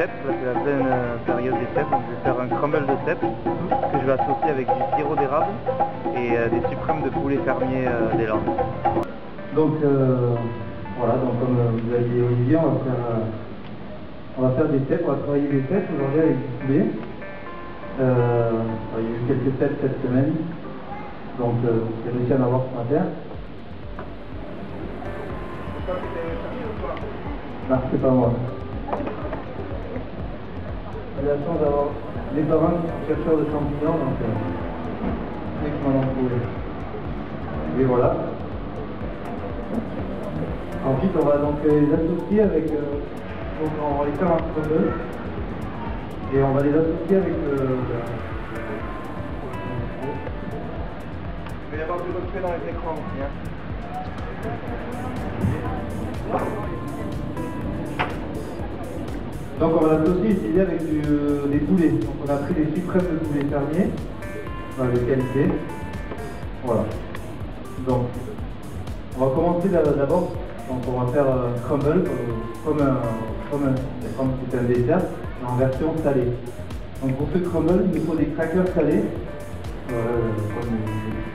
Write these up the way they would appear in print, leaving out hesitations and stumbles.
cèpes, là c'est la pleine période des cèpes, donc je vais faire un crumble de cèpes que je vais associer avec du sirop d'érable et des suprêmes de poulet fermier des Landes. Donc voilà, donc comme vous avez dit Olivier, on va faire des cèpes, on va travailler des cèpes aujourd'hui avec du poulet. Il y a eu quelques cèpes cette semaine, donc j'ai réussi à en avoir ce matin. Non, c'est pas moi. J'ai la chance d'avoir des parents qui sont chercheurs de champignons, donc c'est que m'en ont trouvé. Et voilà. Ensuite, on va donc les associer avec. Donc on va les faire un crumble. Et on va les associer avec Il va y avoir du reflet dans les écrans aussi. Hein. Donc on va l'associer ici avec des poulets. Donc on a pris des suprêmes de poulet fermier, de qualité. Voilà. Donc on va commencer d'abord. Donc on va faire un crumble comme c'est un dessert, mais en version salée. Donc pour ce crumble, il nous faut des crackers salés.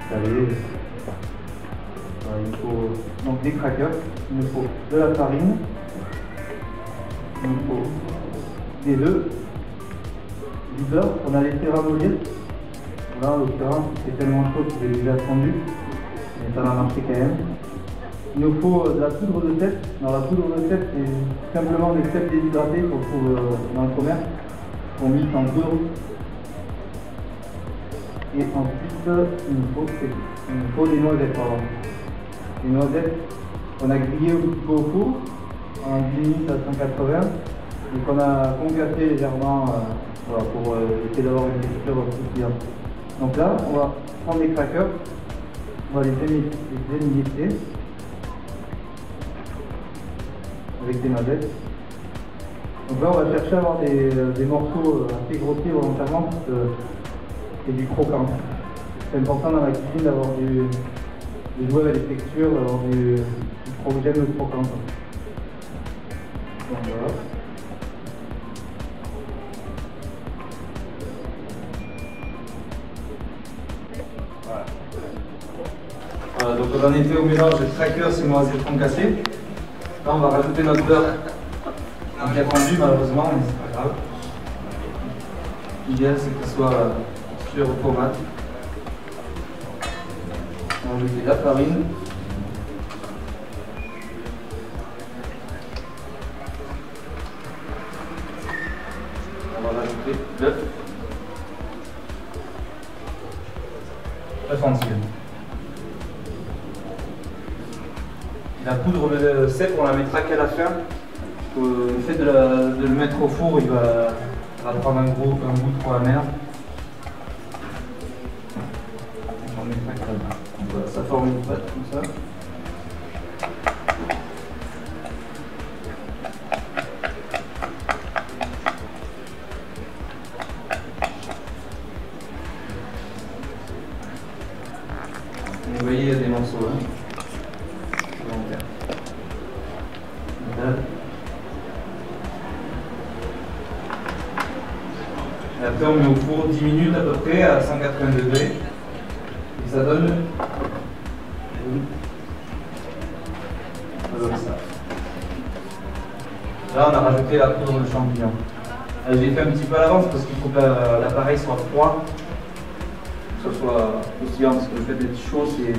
Salés. Il faut donc des crackers, il nous faut de la farine, il nous faut des œufs, du beurre qu'on a laissé ramollir. Là, en l'occurrence, c'est tellement chaud qu'il est déjà fondu, mais ça va marcher quand même. Il nous faut de la poudre de cèpe. Alors la poudre de cèpe, c'est simplement des cèpes déshydratés qu'on trouve dans le commerce, qu'on mixe en poudre. Et ensuite, il nous faut des noisettes. Pardon. Des noisettes qu'on a grillées un petit peu au four, en 10 minutes à 180, et qu'on a concassé légèrement voilà, pour essayer d'avoir une texture croustillante. Donc là, on va prendre les crackers, on va les émietter avec des noisettes. Donc là, on va chercher à avoir des morceaux assez grossiers volontairement parce que c'est du croquant. C'est important dans la cuisine d'avoir de jouer avec les textures, d'avoir du j'aime le croquant. Donc voilà. Voilà, donc on en était au mélange de crackers et noisettes concassées. Là, on va rajouter notre beurre qui a fondu malheureusement, mais c'est pas grave. L'idéal c'est qu'il soit sur tomate. On va ajouter la farine. On va rajouter l'œuf. L'œuf entier. La poudre de cèpe, on la mettra qu'à la fin. Le fait de le mettre au four, il va prendre un goût trop amer. On mettra qu'à la fin. Voilà, ça forme une pâte comme ça. Vous voyez, il y a des morceaux. Hein. Et après on met au four 10 minutes à peu près à 180 degrés et ça donne ça. Là on a rajouté la poudre de champignon. Je l'ai fait un petit peu à l'avance parce qu'il faut que l'appareil soit froid, que ce soit croustillant parce que le fait d'être chaud c'est...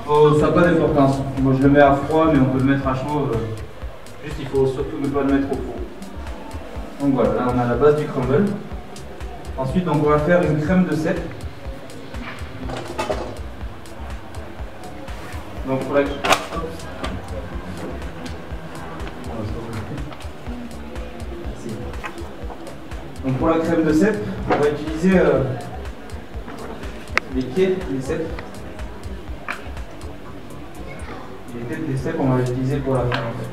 Oh, ça n'a pas d'importance. Moi je le mets à froid mais on peut le mettre à chaud. Juste il faut surtout ne pas le mettre au four. Donc voilà, là on a la base du crumble. Ensuite donc, on va faire une crème de cèpe. Donc pour la... Donc pour la crème de cèpe, on va utiliser les pieds des cèpes. Les têtes des cèpes, on va les utiliser pour la fin en fait.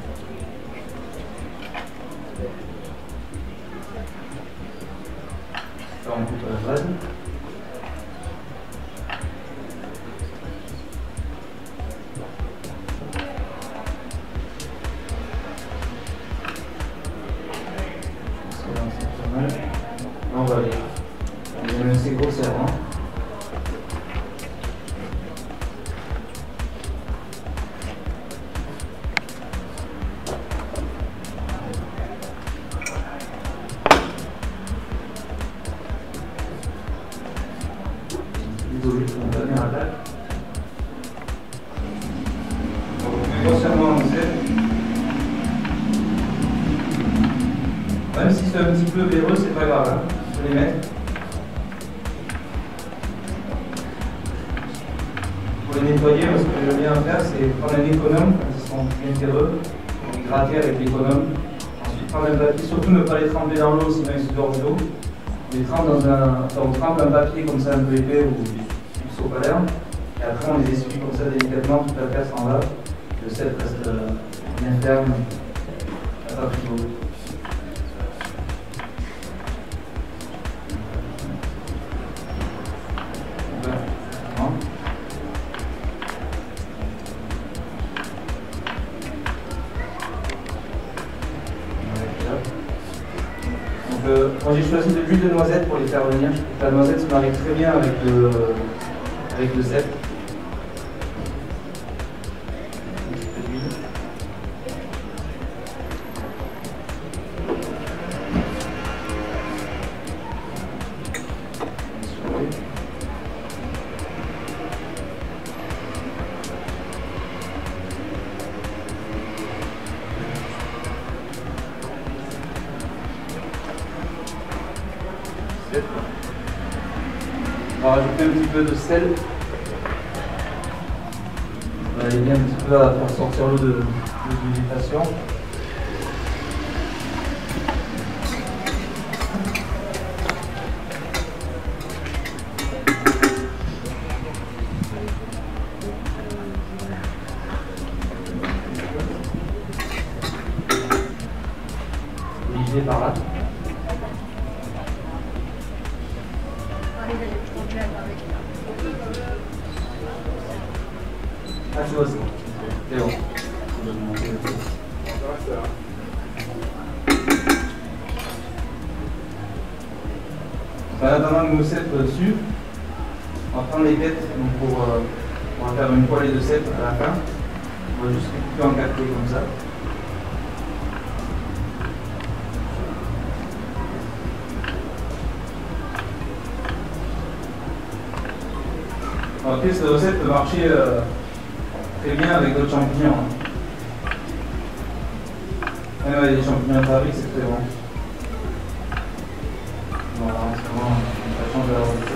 Ça on coupe à la base. on va aller. On met assez grossièrement. Désolé, on va bien à l'attaque. On met grossièrement en musette. Même si c'est un petit peu véreux, c'est pas grave, hein. Je vais les mettre. Pour les nettoyer, ce que j'aime bien faire, c'est prendre un économe, quand ils sont bien véreux, les gratter avec l'économe. Ensuite, prendre un papier, surtout ne pas les tremper dans l'eau, sinon ils se dordent d'eau. On les trempe on trempe un papier comme ça un peu épais ou du sopalin. Et après, on les essuie comme ça délicatement, toute la place en bas. Le sel reste bien ferme, pas pris d'eau. Moi j'ai choisi de l'huile de noisette pour les faire venir. La noisette se marie très bien avec le sel. Un petit peu d'huile. On va rajouter un petit peu de sel. On va aider un petit peu à faire sortir l'eau de végétation. Olivier par là. Ah, je vois ça. C'est bon. En attendant que nos cèpes dessus, on va prendre les têtes on va faire une poêlée de cèpes à la fin. On va juste les couper en 4 comme ça. Ok, cette recette peut marcher très bien avec d'autres champignons. Même avec des champignons de fabrique, c'est très bon. Voilà, en ce moment, ça change la recette.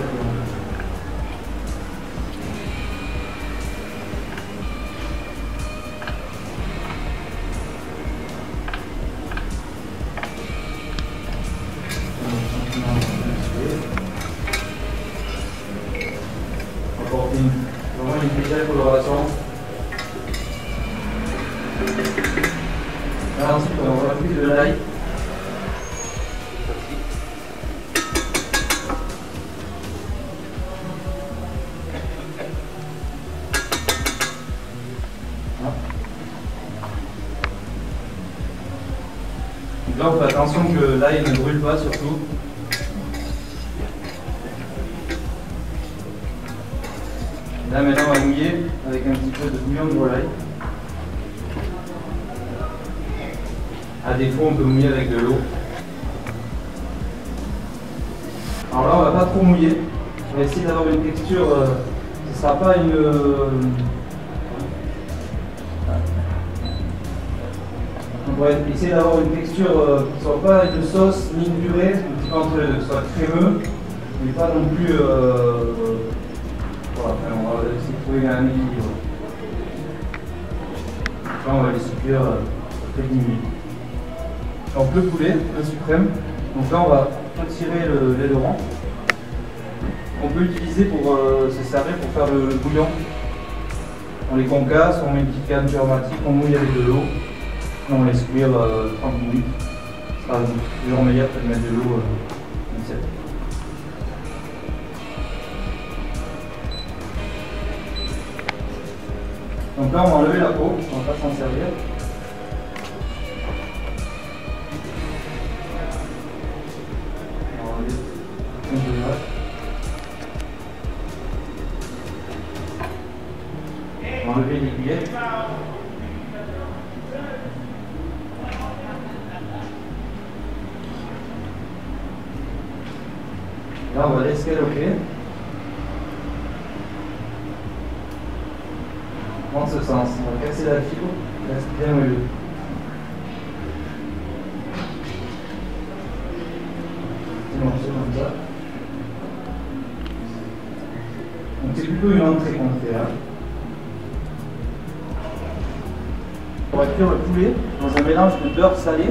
Vraiment une belle coloration. Là, ensuite, on va rajouter de l'ail. Là, on fait attention que l'ail ne brûle pas surtout. Là maintenant on va mouiller avec un petit peu de bouillon de volaille. À défaut on peut mouiller avec de l'eau. Alors là on va pas trop mouiller. On va essayer d'avoir une texture, ce ne sera pas une... On va essayer d'avoir une texture qui ne soit pas une sauce ni une purée, un petit peu entre les deux, que ce soit crémeux, mais pas non plus... Voilà, on va essayer de trouver un équilibre. Là, on va les cuire après 10 minutes. Donc le poulet, le suprême. Donc là, on va retirer l'aileron. On peut l'utiliser pour se servir pour faire le bouillon. On les concasse, on met une petite canne aromatique, on mouille avec de l'eau. On laisse cuire 30 minutes. Ce sera toujours meilleur que de mettre de l'eau comme ça. Donc là, on va enlever la peau, on va pas s'en servir. On va enlever degrés. On va enlever l'aiguillette. Là, on va l'escaloper. Dans ce sens, on va casser la fibre, reste bien moelleux. C'est comme ça. Donc c'est plutôt une entrée qu'on fait là. On va cuire le poulet dans un mélange de beurre salé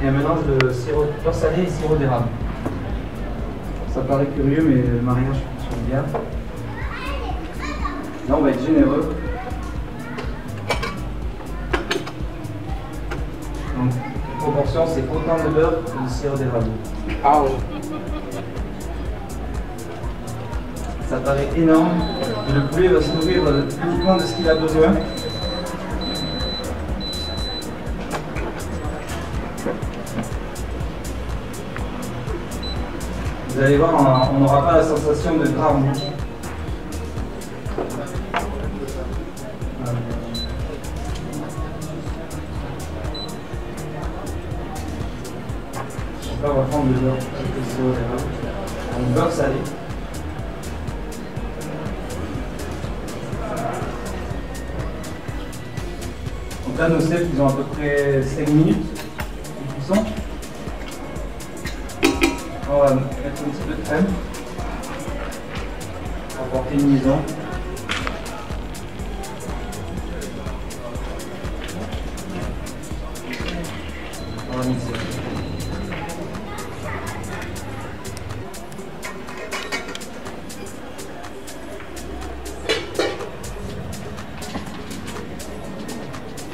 et un mélange de beurre salé et sirop d'érable. Ça paraît curieux, mais le mariage fonctionne bien. Là, on va être généreux. Donc, la proportion, c'est autant de beurre que de sirop d'érable. Ah oui. Ça paraît énorme. Et le poulet va se nourrir uniquement de ce qu'il a besoin. Vous allez voir, on n'aura pas la sensation de gras en bouche. Là, on va prendre le beurre avec le sirop d'érable. Donc, beurre salé. Donc là, nos steaks, ils ont à peu près 5 minutes de cuisson. On va mettre un petit peu de crème pour apporter une liaison. On va mixer.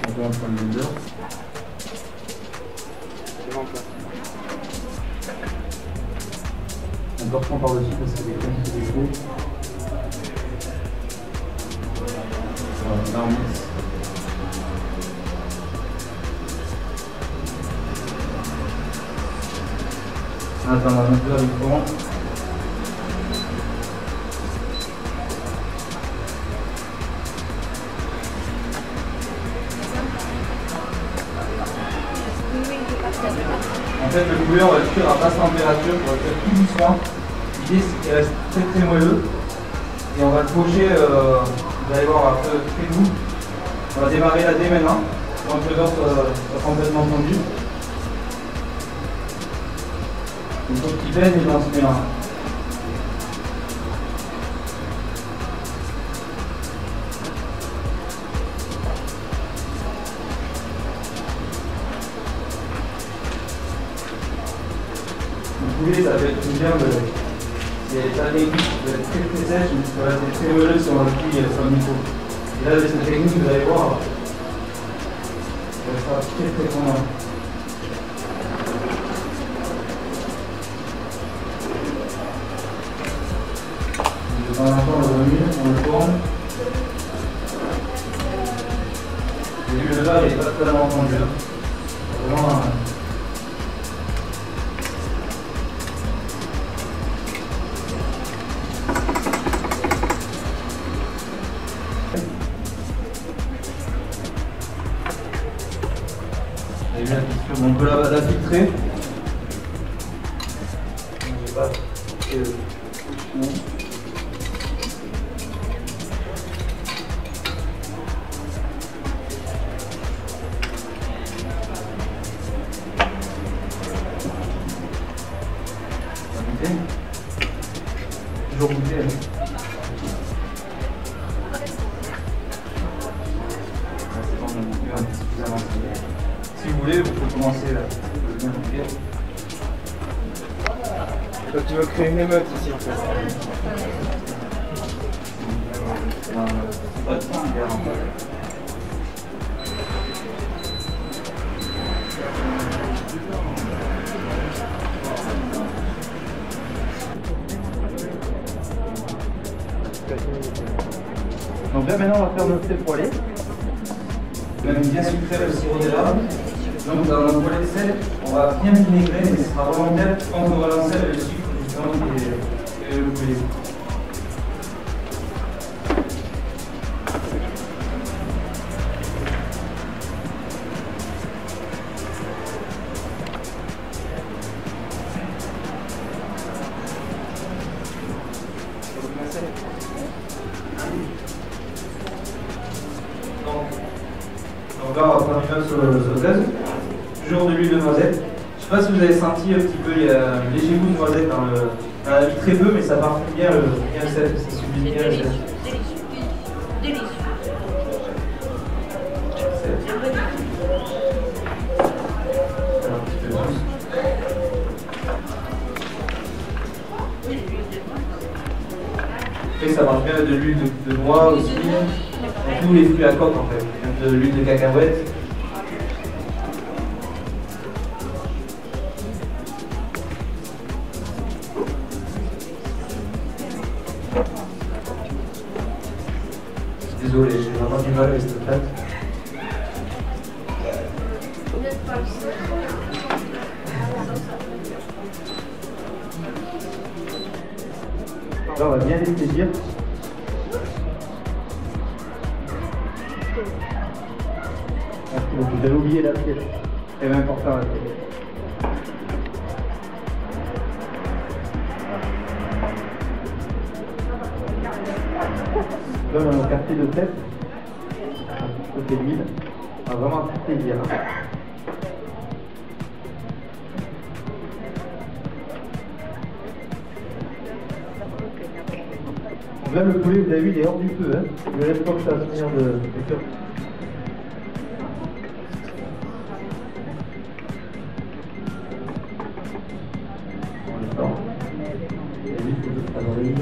On va prendre le beurre. On reprend par-dessus parce que les crèmes sont des gros. Voilà, là on mixe. Attends, on va mettre là le courant. En fait, le poulet, on va le cuire à basse température, on va le faire tout doucement. L'idée, c'est qu'il reste très très moelleux. Et on va le pocher, vous allez voir, un peu très doux. On va démarrer là dès maintenant, avant que le beurre soit complètement fondu. Il faut qu'il baigne dans ce mélange. Le poulet, ça peut être une viande, c'est la technique qui peut être très très sèche, mais ça va être très moelleux si on le cuit sur le micro. Et là, avec cette technique, vous allez voir, ça va être très très fondant. De temps en temps, on le remue, on le tourne. J'ai vu le beurre, il n'est pas totalement fondu. Vraiment. On peut la filtrer. Je sais pas. Toujours goûter. C'est bon, on a suffisamment. Si vous voulez, vous pouvez commencer là. Bien bouillir. Toi, tu veux créer une émeute ici en fait. Pas de temps, bien en fait. Donc là maintenant on va faire notre thé poêlé. Même bien sucré le sirop d'érable. Donc dans notre poêlé de sel, on va bien vinaigrer, mais ce sera volontaire quand on va lancer le sucre justement préparation et le poulet. Donc là, on va prendre une autre sauteuse, toujours de l'huile de noisette. Je ne sais pas si vous avez senti un petit peu, il y a un léger goût de noisette dans la vie, très peu, mais ça parfume bien le sel, ça sublime bien le sel. Délicieux. Et ça marche bien de l'huile de noix aussi, tous les fruits à coque en fait, même de l'huile de cacahuète. Désolé, j'ai vraiment du mal avec cette pâte. Là, on va bien les saisir. Vous avez oublié l'assiette. C'est même important l'assiette. Là, on a un quartier de tête. Côté d'huile. On va vraiment tout saisir. Donc là, le poulet, vous avez vu, il est hors du feu. Hein. Je laisse pas que ça va finir de cuire. On le sort. Et lui, il faut que ça brille.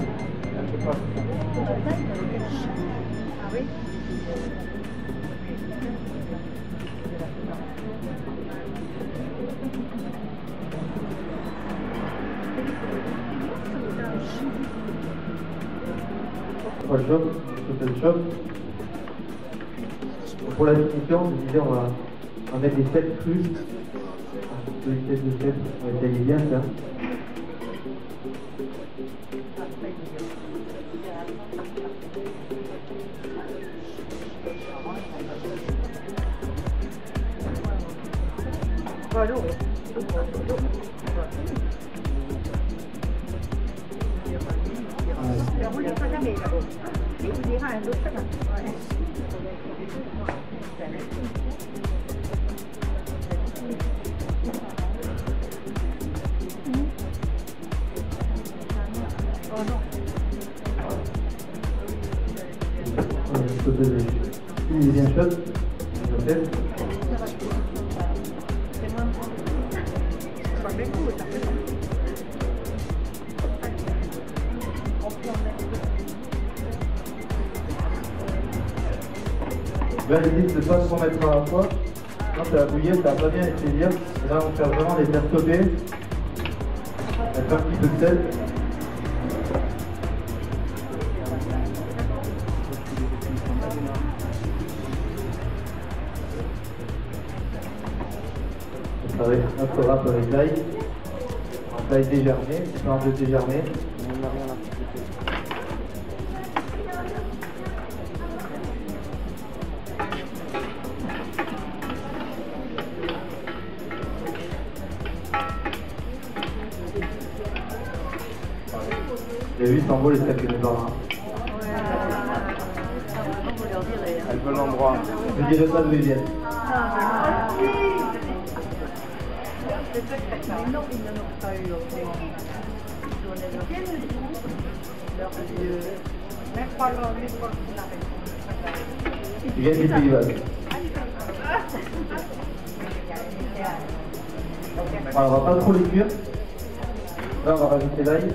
On le chauffe, on le chauffe. Pour la finition, je disais, on va mettre des cèpes crus. Des cèpes de cèpes, on va étaler bien ça. Il est bien chaud. Là, l'idée c'est de ne pas se remettre à la fois. Quand ça va bouillir, ça va pas bien les saisir. Et là, on va faire vraiment les faire stopper. Avec un petit peu de sel. Avec notre râpe avec l'ail. L'ail dégermé, un peu dégermé. Et lui, il s'envole les steaks de mes parents. Elle veut l'endroit. Je dirais pas d'où ils viennent. Ils viennent du Pays Basque. Alors, on va pas trop les cuire. Là, on va rajouter l'ail.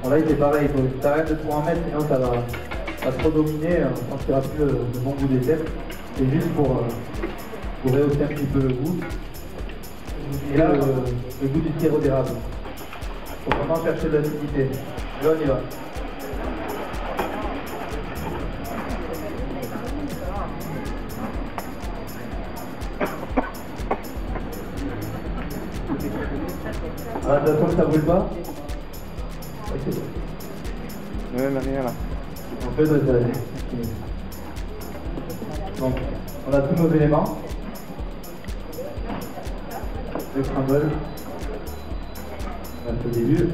Bon, l'ail, c'est pareil, il faut t'arrêtes de trop en mettre, sinon ça va trop dominer, on sentira plus le bon goût des cèpes. C'est juste pour rehausser un petit peu le goût. Et là, le goût du sirop d'érable. Il faut vraiment chercher de l'acidité. Et là, on y va. Ah, attention que ça brûle pas. Ok. Ouais, mais rien là. En fait, donc, on a tous nos éléments. Le crumble. On a au début.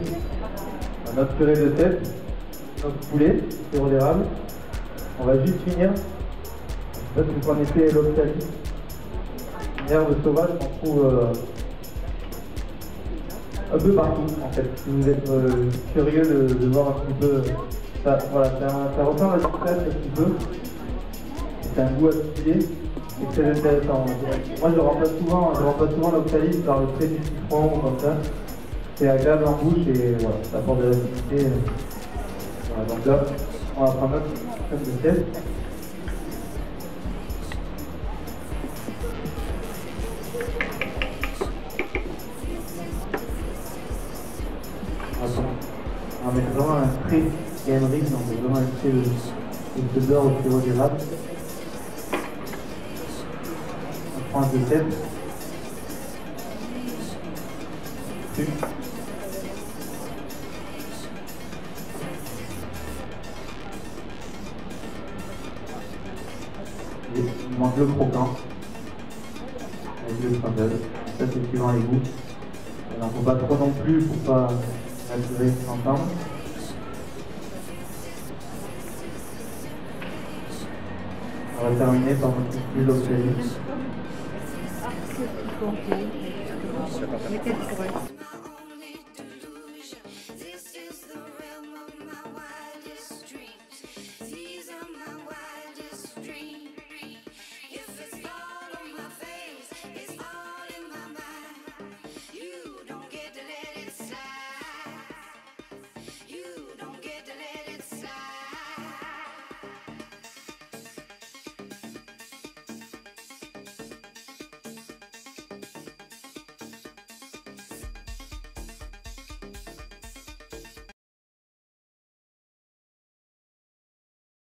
On a notre purée de tête. Notre poulet, sirop d'érable. On va juste finir. Je sais pas si vous connaissez l'oxalis. Une herbe sauvage qu'on trouve un peu partout en fait. Si vous êtes curieux de voir un petit peu, ça, voilà, ça ressemble à du crêpe un petit peu. C'est un goût acidulé et très intéressant. Moi je remplace souvent l'oxalis par le trait du citron ou comme ça. C'est agréable en bouche et voilà, ça apporte de l'acidité. Voilà, donc là, on va prendre notre crème de tête. On va mettre vraiment un trait cannellerie, donc on va vraiment un trait de beurre au sirop d'érable. On prend un peu de tête. Et il manque le croquant avec le crumble. Ça c'est suivant les goûts. Il n'en faut pas trop non plus pour pas assurer ensemble. On va terminer par notre petit l'oxalis. Ah, c'est ce qui comptait. Mais qu'est-ce que